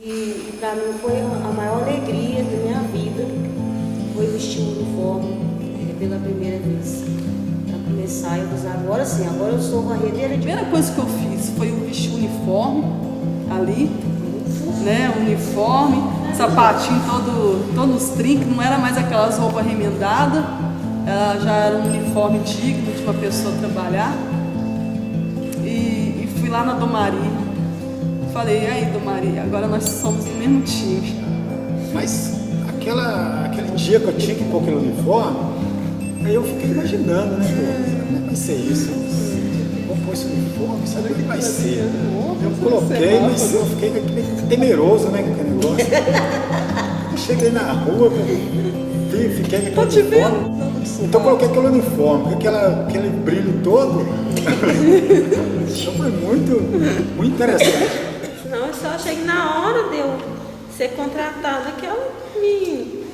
E para mim foi a maior alegria da minha vida, foi vestir o uniforme pela primeira vez. Para começar a usar agora sim, agora eu sou varredeira de... A primeira coisa que eu fiz foi eu vestir o uniforme ali, né? Uniforme, sapatinho todos trinques, não era mais aquelas roupas remendadas, já era um uniforme digno de uma pessoa trabalhar. E fui lá na Domaria. Falei, e aí, Domaria, agora nós somos do mesmo time. Mas aquele dia que eu tinha que pôr aquele uniforme, aí eu fiquei imaginando, né? Como é que vai ser isso? Vou pôr esse uniforme, sabe o que vai ser? Eu coloquei, mas eu fiquei temeroso, né? Com aquele negócio. Eu cheguei na rua, fiquei com aquele uniforme. Então eu coloquei aquele uniforme, com aquele brilho todo. Então foi muito interessante. Não, eu só achei que na hora de eu ser contratada que ela me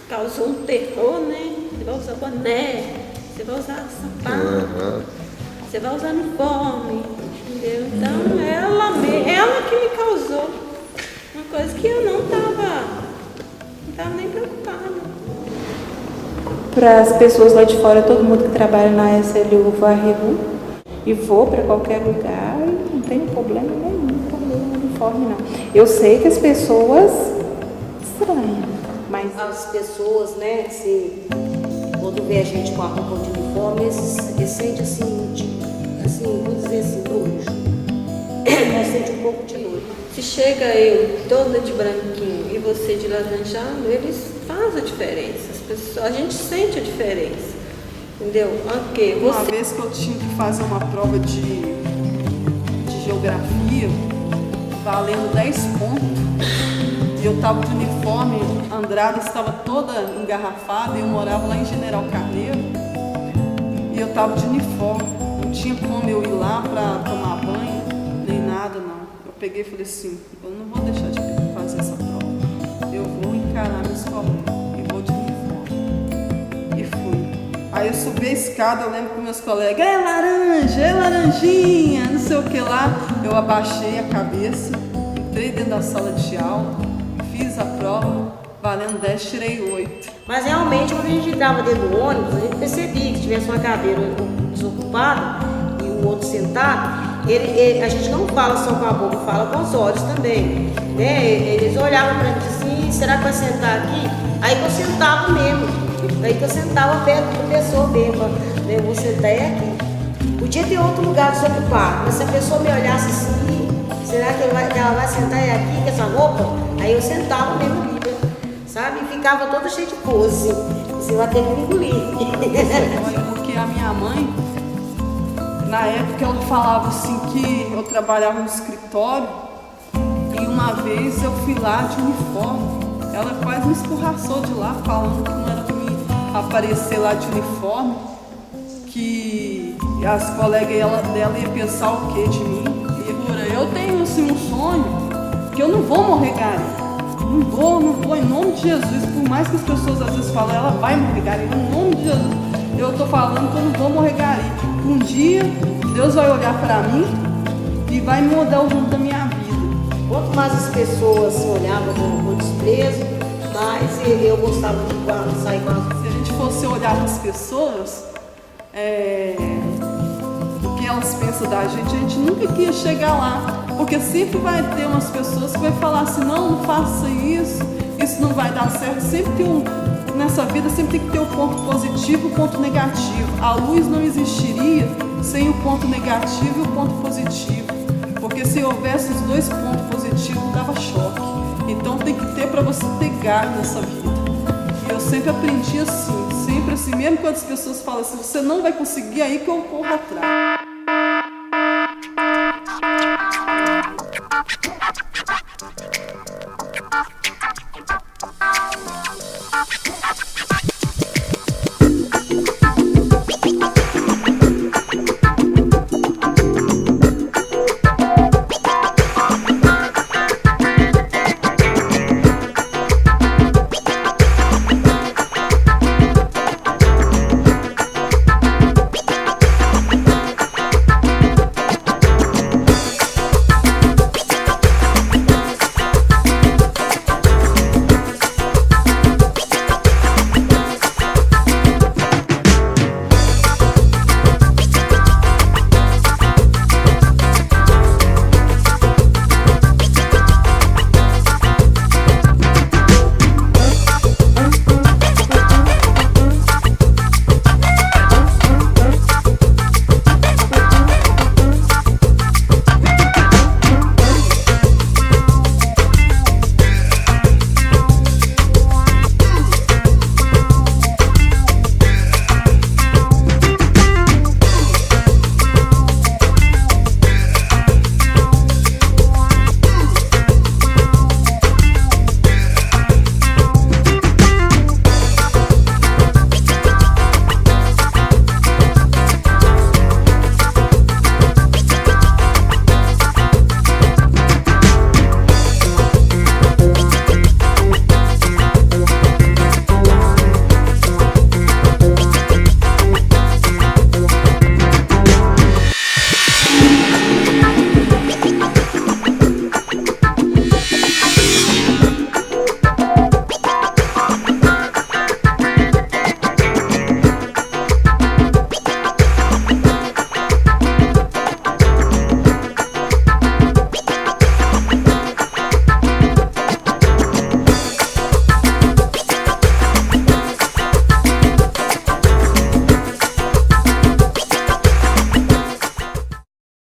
causou um terror, né? Você vai usar boné, você vai usar sapato, você vai usar uniforme, entendeu? Então ela que me causou uma coisa que eu não tava nem preocupada. Para as pessoas lá de fora, todo mundo que trabalha na SLU varreu e vou para qualquer lugar e não tem problema nenhum com o uniforme, não. Eu sei que as pessoas estranham, mas... As pessoas, né, quando vê a gente com a roupa de uniforme, eles sentem assim, vamos dizer assim, nojo. Nós sentimos um pouco de nojo. Se chega eu toda de branquinho e você de laranjado, eles fazem a diferença. A gente sente a diferença, entendeu? Ok, Uma vez que eu tinha que fazer uma prova de geografia, valendo 10 pontos, e eu estava de uniforme, a Andrada estava toda engarrafada, e eu morava lá em General Carneiro, e eu estava de uniforme, não tinha como eu ir lá para tomar banho, nem nada, não. Eu peguei e falei assim, eu não vou deixar de fazer essa prova, eu vou encarar minha escola e vou de uniforme. E fui. Aí eu subi a escada, eu lembro com meus colegas, é laranja, é laranjinha, não sei o que lá. Eu abaixei a cabeça, entrei dentro da sala de aula, fiz a prova, valendo 10, tirei 8. Mas realmente, quando a gente estava dentro do ônibus, a gente percebia que tivesse uma cadeira desocupada e o outro sentado, a gente não fala só com a boca, fala com os olhos também. Né? Eles olhavam para mim assim, será que vai sentar aqui? Aí que eu sentava mesmo, aí que eu sentava perto do professor mesmo, né? Eu vou sentar aqui. Podia ter outro lugar desocupado, mas se a pessoa me olhasse assim, será que ela vai sentar aqui com essa roupa? Aí eu sentava mesmo ali, sabe? E ficava toda cheia de pose. Você vai ter que me engolir. Porque a minha mãe, na época, ela falava assim que eu trabalhava no escritório e uma vez eu fui lá de uniforme. Ela quase me escorraçou de lá, falando que não era para mim aparecer lá de uniforme, que as colegas dela iam pensar o que de mim. E eu tenho assim um sonho que eu não vou morrer gari. Não vou, em nome de Jesus. Por mais que as pessoas às vezes falam, ela vai morrer gari, em nome de Jesus, eu estou falando que eu não vou morrer gari. Um dia Deus vai olhar para mim e vai me mudar o rumo da minha vida. Quanto mais as pessoas olhavam com desprezo, mais eu gostava de sair com as... Se a gente fosse olhar as pessoas, o que elas pensam da gente, a gente nunca queria chegar lá. Porque sempre vai ter umas pessoas que vai falar assim, não faça isso não vai dar certo. Sempre nessa vida sempre tem que ter o ponto positivo e o ponto negativo. A luz não existiria sem o ponto negativo e o ponto positivo. Porque se houvesse os dois pontos positivos, dava choque. Então tem que ter para você ter garra nessa vida. E eu sempre aprendi assim, sempre assim, mesmo quando as pessoas falam assim, você não vai conseguir, aí que eu corro atrás.